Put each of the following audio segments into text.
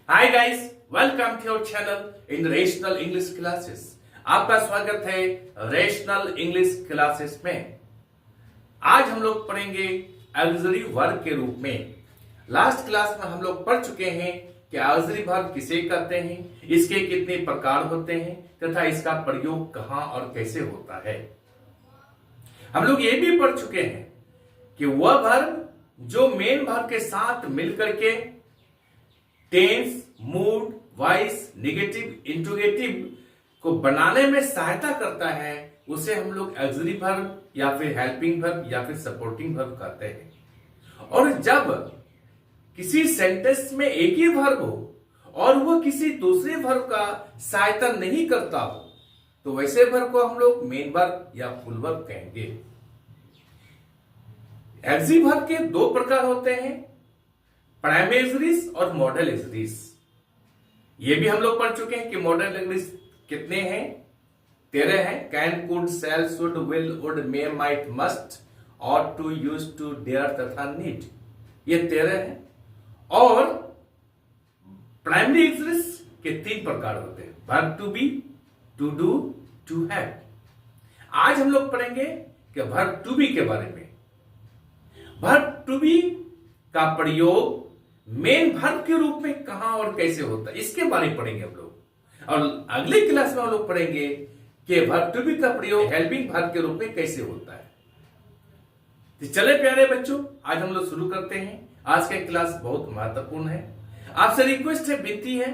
Hi guys, welcome to your channel in rational English classes. आपका स्वागत है rational English classes में। आज हम लोग पढ़ेंगे ऑक्सिलरी वर्ब के रूप में। लास्ट क्लास में हम लोग पढ़ चुके हैं कि ऑक्सिलरी वर्ब किसे कहते हैं, इसके कितने प्रकार होते हैं तथा इसका प्रयोग कहां और कैसे होता है। हम लोग ये भी पढ़ चुके हैं कि वह वर्ब जो मेन वर्ब के साथ मिलकर के tense, mood, voice, negative, interrogative को बनाने में सहायता करता है उसे हम लोग ऑक्सिलरी वर्ब या फिर हेल्पिंग वर्ब या फिर सपोर्टिंग वर्ब कहते हैं। और जब किसी सेंटेंस में एक ही वर्ब हो और वह किसी दूसरे वर्ब का सहायता नहीं करता हो तो वैसे वर्ब को हम लोग मेन वर्ब या फुल वर्ब कहेंगे। ऑक्सिलरी वर्ब के दो प्रकार होते हैं, प्राइमरी ऑक्सिलरीज और मॉडल ऑक्सिलरीज। ये भी हम लोग पढ़ चुके हैं कि मॉडल ऑक्सिलरीज कितने हैं, 13 हैं। Can, could, shall, should, will, would, may, might, must, ought to, use to, dare तथा नीड, ये 13 हैं। और प्राइमरी ऑक्सिलरीज के 3 प्रकार होते हैं, verb to be, to do, to have. आज हम लोग पढ़ेंगे कि वर्ब टू बी के बारे में। वर्ब टू बी का प्रयोग मेन वर्ब के रूप में कहां और कैसे होता है, इसके बारे में पढ़ेंगे हम लोग। और अगले क्लास में हम लोग पढ़ेंगे कि वर्ब टू बी का प्रयोग हेल्पिंग वर्ब के रूप में कैसे होता है। तो चले प्यारे बच्चों, आज हम लोग शुरू करते हैं। आज का क्लास बहुत महत्वपूर्ण है। आपसे रिक्वेस्ट है, विनती है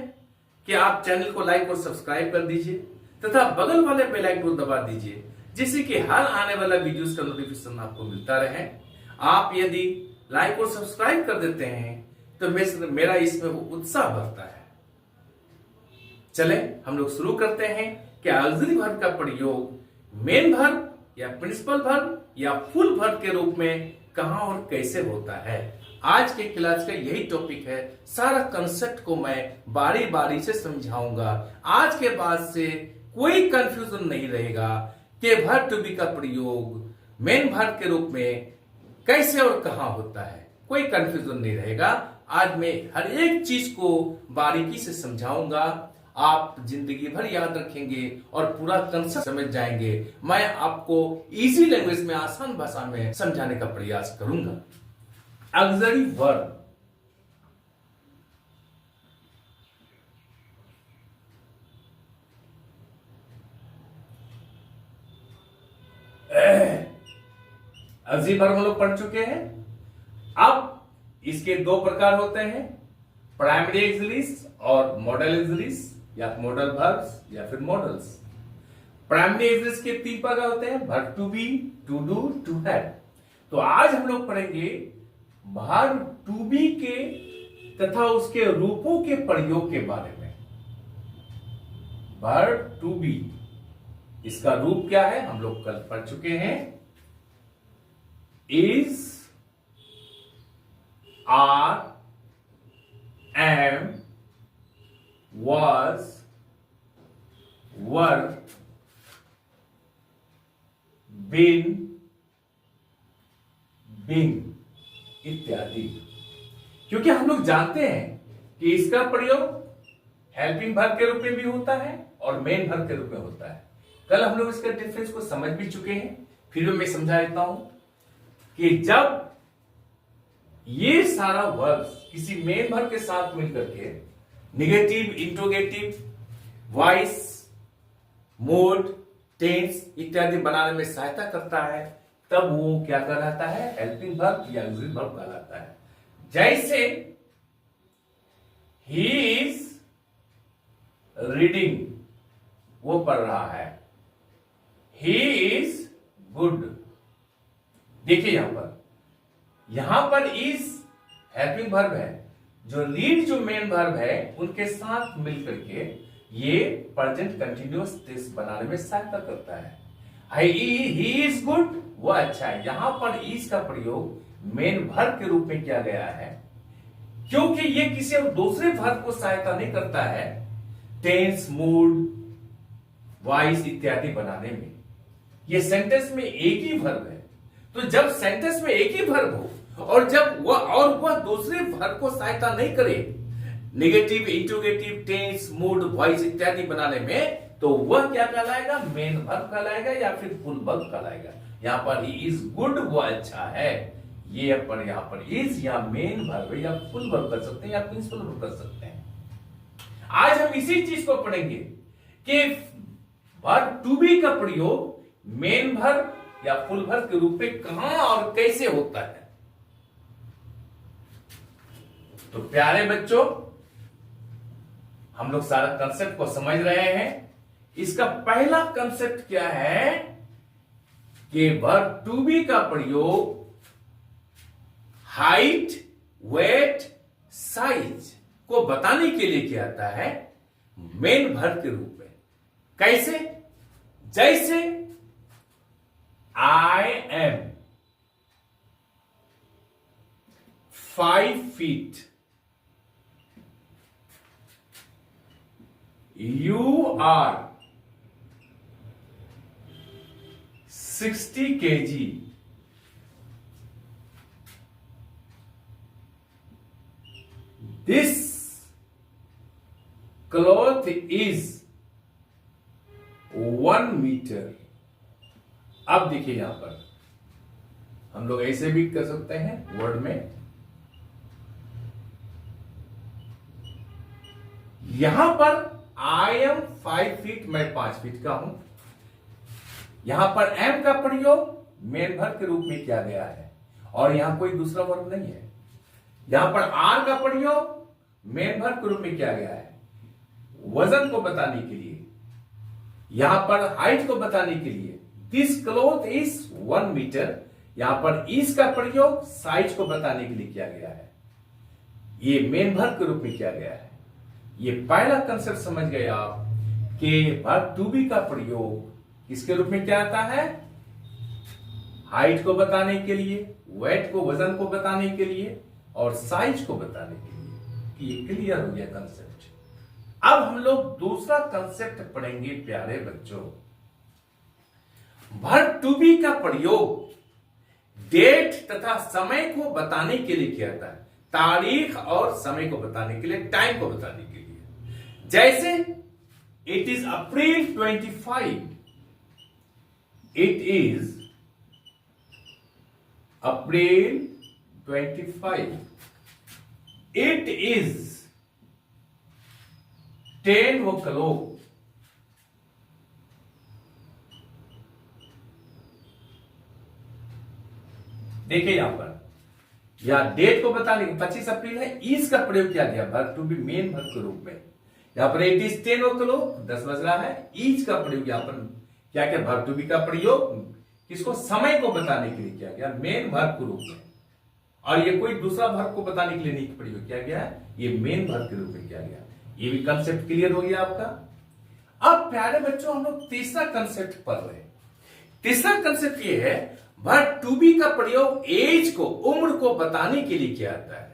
कि आप चैनल को लाइक और सब्सक्राइब कर दीजिए तथा बगल वाले बेल आइकन को दबा दीजिए जिससे कि हर आने वाला वीडियोस का नोटिफिकेशन आपको मिलता रहे। आप यदि लाइक और सब्सक्राइब कर देते हैं तो मेरा इसमें वो उत्साह बढ़ता है। चले हम लोग शुरू करते हैं कि ऑक्सिलरी वर्ब का प्रयोग मेन वर्ब या प्रिंसिपल वर्ब या फुल वर्ब के रूप में कहां और कैसे होता है। आज के क्लास का यही टॉपिक है। सारा कंसेप्ट को मैं बारी बारी से समझाऊंगा। आज के बाद से कोई कंफ्यूजन नहीं रहेगा कि वर्ब टू बी का प्रयोग मेन वर्ब के रूप में कैसे और कहां होता है, कोई कंफ्यूजन नहीं रहेगा। आज मैं हर एक चीज को बारीकी से समझाऊंगा, आप जिंदगी भर याद रखेंगे और पूरा कंसेप्ट समझ जाएंगे। मैं आपको इजी लैंग्वेज में, आसान भाषा में समझाने का प्रयास करूंगा। ऑक्सिलरी वर्ब ऑक्सिलरी वर्ब हम लोग पढ़ चुके हैं। अब इसके 2 प्रकार होते हैं, प्राइमरी ऑक्सिलरीज और मॉडल ऑक्सिलरीज या मॉडल वर्ब्स या फिर मॉडल्स। प्राइमरी ऑक्सिलरीज के 3 प्रकार होते हैं, verb to be, to do, to have. तो आज हम लोग पढ़ेंगे वर्ब टू बी के तथा उसके रूपों के प्रयोग के बारे में। वर्ब टू बी, इसका रूप क्या है हम लोग कल पढ़ चुके हैं, is, are, am, was, were, been, been इत्यादि। क्योंकि हम लोग जानते हैं कि इसका प्रयोग हेल्पिंग वर्ब के रूप में भी होता है और मेन वर्ब के रूप में होता है। कल हम लोग इसका डिफरेंस को समझ भी चुके हैं, फिर मैं समझा देता हूं कि जब ये सारा वर्ब्स किसी मेन वर्ब के साथ मिलकर के negative, interrogative, voice, mood, tense इत्यादि बनाने में सहायता करता है, तब वो क्या कहलाता है, हेल्पिंग वर्ब या ऑक्सिलरी वर्ब कहलाता है। जैसे ही इज रीडिंग, वो पढ़ रहा है, ही इज गुड। देखिए यहां पर इज हेल्पिंग वर्ब है, जो रीड जो मेन वर्ब है उनके साथ मिलकर के ये प्रेजेंट कंटिन्यूअस टेंस बनाने में सहायता करता है। ही इज गुड, वो अच्छा है। यहां पर इज का प्रयोग मेन वर्ब के रूप में किया गया है क्योंकि ये किसी दूसरे वर्ब को सहायता नहीं करता है टेंस, मूड, वॉइस इत्यादि बनाने में। ये सेंटेंस में एक ही वर्ब है, तो जब सेंटेंस में एक ही वर्ब हो और जब वह दूसरे वर्ब को सहायता नहीं करे negative, interrogative, tense, mood, voice इत्यादि बनाने में, तो वह क्या कहलाएगा? मेन वर्ब कहलाएगा या फिर फुल वर्ब कहलाएगा। यहां पर ही इज गुड, वो अच्छा है, ये पर यहां पर इज या मेन वर्ब या फुल वर्ब कर सकते हैं या प्रिंसिपल वर्ब कर सकते हैं। आज हम इसी चीज को पढ़ेंगे कि वर्ब टू बी का प्रयोग मेन वर्ब या फुल वर्ब के रूप में कहां और कैसे होता है। तो प्यारे बच्चों, हम लोग सारा कंसेप्ट को समझ रहे हैं। इसका पहला कंसेप्ट क्या है कि वर्ब टू बी का प्रयोग हाइट, वेट, साइज को बताने के लिए किया जाता है मेन वर्ब के रूप में। कैसे? जैसे I am 5 feet, you are 60 kg, this cloth is 1 meter। अब देखिए यहां पर हम लोग ऐसे भी कर सकते हैं वर्ड में। यहां पर आई एम 5 फीट, मैं 5 फीट का हूं। यहां पर एम का प्रयोग मेन वर्ब के रूप में किया गया है और यहां कोई दूसरा वर्ब नहीं है। यहां पर आर का प्रयोग मेन वर्ब के रूप में किया गया है वजन को बताने के लिए। यहां पर हाइट को बताने के लिए दिस क्लोथ इज 1 मीटर। यहां पर इज का प्रयोग साइज को बताने के लिए किया गया है। ये मेन वर्ब के रूप में किया गया है। ये पहला कंसेप्ट समझ गए आप कि वर्ब टू बी का प्रयोग किसके रूप में किया जाता है? हाइट को बताने के लिए, वेट को, वजन को बताने के लिए और साइज को बताने के लिए। ये क्लियर हो गया कंसेप्ट। अब हम लोग दूसरा कंसेप्ट पढ़ेंगे प्यारे बच्चों। वर्ब टू बी का प्रयोग डेट तथा समय को बताने के लिए किया जाता है। तारीख और समय को बताने के लिए, टाइम को बताने के लिए। जैसे it is April 25, it is April 25, it is 10 o'clock, देखिए यहां पर या डेट को बताने 25 अप्रैल है, इज का प्रयोग किया गया verb to be main verb के रूप में। यहां पर इट इज 10 o'clock, 10 बज रहा है। इज का प्रयोग यहां पर क्या क्या? वर्ब टू बी का प्रयोग किसको? समय को बताने के लिए किया गया मेन वर्ब के रूप में। और ये कोई दूसरा वर्ब को बताने के लिए नहीं प्रयोग किया गया है, ये मेन वर्ब के रूप में किया गया। ये भी कंसेप्ट क्लियर हो गया आपका। अब प्यारे बच्चों, हम लोग तीसरा कंसेप्ट पढ़ रहे हैं। तीसरा कंसेप्ट ये है वर्ब टू बी का प्रयोग एज को, उम्र को बताने के लिए किया जाता है।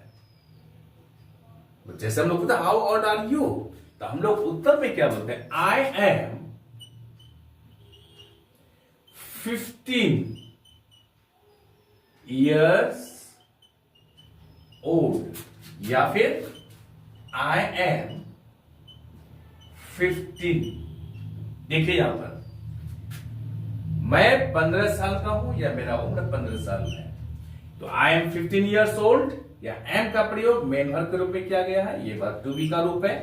जैसे हम लोग पूछते हाउ ओल्ड आर यू, तो हम लोग उत्तर में क्या बोलते हैं? आई एम 15 years old या फिर आई एम 15। देखिए यहां पर मैं 15 साल का हूं या मेरा उम्र 15 साल है, तो आई एम 15 years old या एम का प्रयोग मेन वर्ब के रूप में किया गया है। ये वर्ब टू बी का रूप है।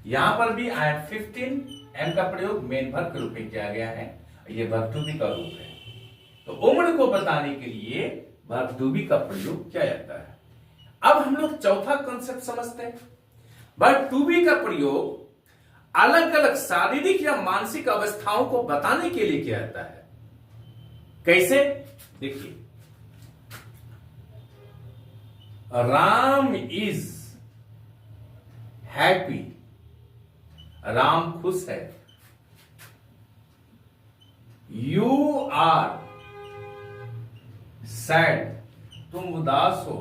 यहां पर भी आई एम 15, एम का प्रयोग मेन वर्ब के रूप में किया गया है। ये वर्ब टू बी का रूप है। तो उम्र को बताने के लिए वर्ब टू बी का प्रयोग किया जाता है। अब हम लोग चौथा कंसेप्ट समझते हैं। वर्ब टू बी का प्रयोग अलग अलग शारीरिक या मानसिक अवस्थाओं को बताने के लिए किया जाता है। कैसे? देखिए, राम इज हैप्पी, राम खुश है। यू आर सैड, तुम उदास हो।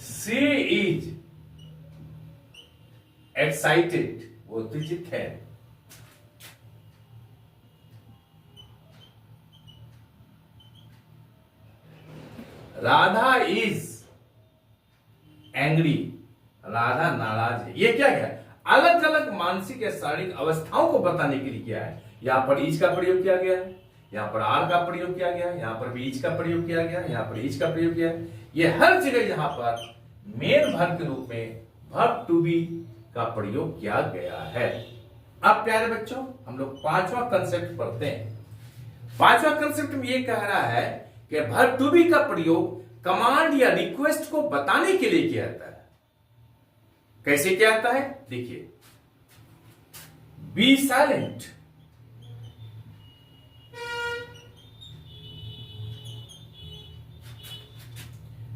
शी इज एक्साइटेड, वो उत्तेजित है। राधा इज एंग्री, राधा नाराज है। ये क्या है? अलग अलग मानसिक या शारीरिक अवस्थाओं को बताने के लिए क्या है, यहां पर इज का प्रयोग किया गया है, यहां पर आर का प्रयोग किया गया है, यहां पर भी इज का प्रयोग किया गया है, यहां पर इज का प्रयोग किया है। ये हर जगह यहां पर मेन वर्ब के रूप में वर्ब टू बी का प्रयोग किया गया है। अब प्यारे बच्चों, हम लोग पांचवा कंसेप्ट पढ़ते हैं। पांचवा कंसेप्ट में ये कह रहा है कि वर्ब टू बी का प्रयोग कमांड या रिक्वेस्ट को बताने के लिए किया जाता है। कैसे किया जाता है? देखिए, be silent,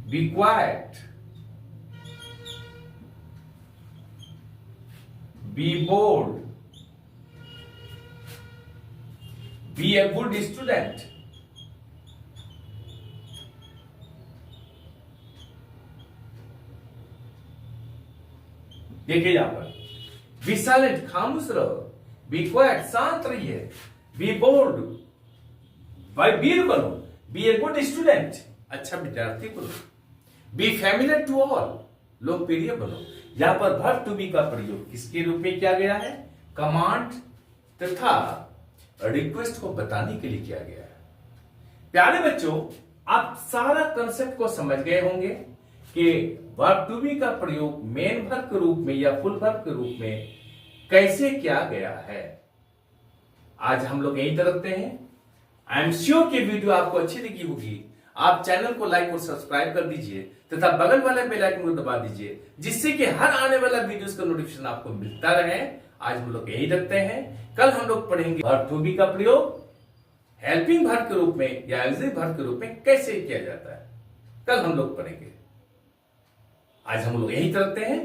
be quiet, be bold, be a good student. देखिए यहां पर बी साइलेंट, खामोश रहो, बी क्वाइट, शांत रहिए, बी बोल्ड, भाई वीर बनो, बी ए गुड स्टूडेंट, अच्छा विद्यार्थी बनो, बी फैमिलियर टू ऑल, लोकप्रिय बनो। यहां पर वर्ब टू बी का प्रयोग किसके रूप में किया गया है? कमांड तथा रिक्वेस्ट को बताने के लिए किया गया है। प्यारे बच्चों, आप सारा कंसेप्ट को समझ गए होंगे कि वर्ब टू बी का प्रयोग मेन वर्ब के रूप में या फुल वर्ब के रूप में कैसे किया गया है। आज हम लोग यहीं तक रखते हैं। आई एम श्योर कि वीडियो आपको अच्छी लगी होगी। आप चैनल को लाइक और सब्सक्राइब कर दीजिए तथा बगल वाले बेल आइकन को दबा दीजिए, जिससे कि हर आने वाला वीडियोस का नोटिफिकेशन आपको मिलता रहे। आज हम लोग यहीं रखते हैं। कल हम लोग पढ़ेंगे वर्ब टू बी का प्रयोग हेल्पिंग वर्ब के रूप में या ऑक्सिलरी वर्ब के रूप में कैसे किया जाता है। कल हम लोग पढ़ेंगे। आज हम लोग यहीं रखते हैं।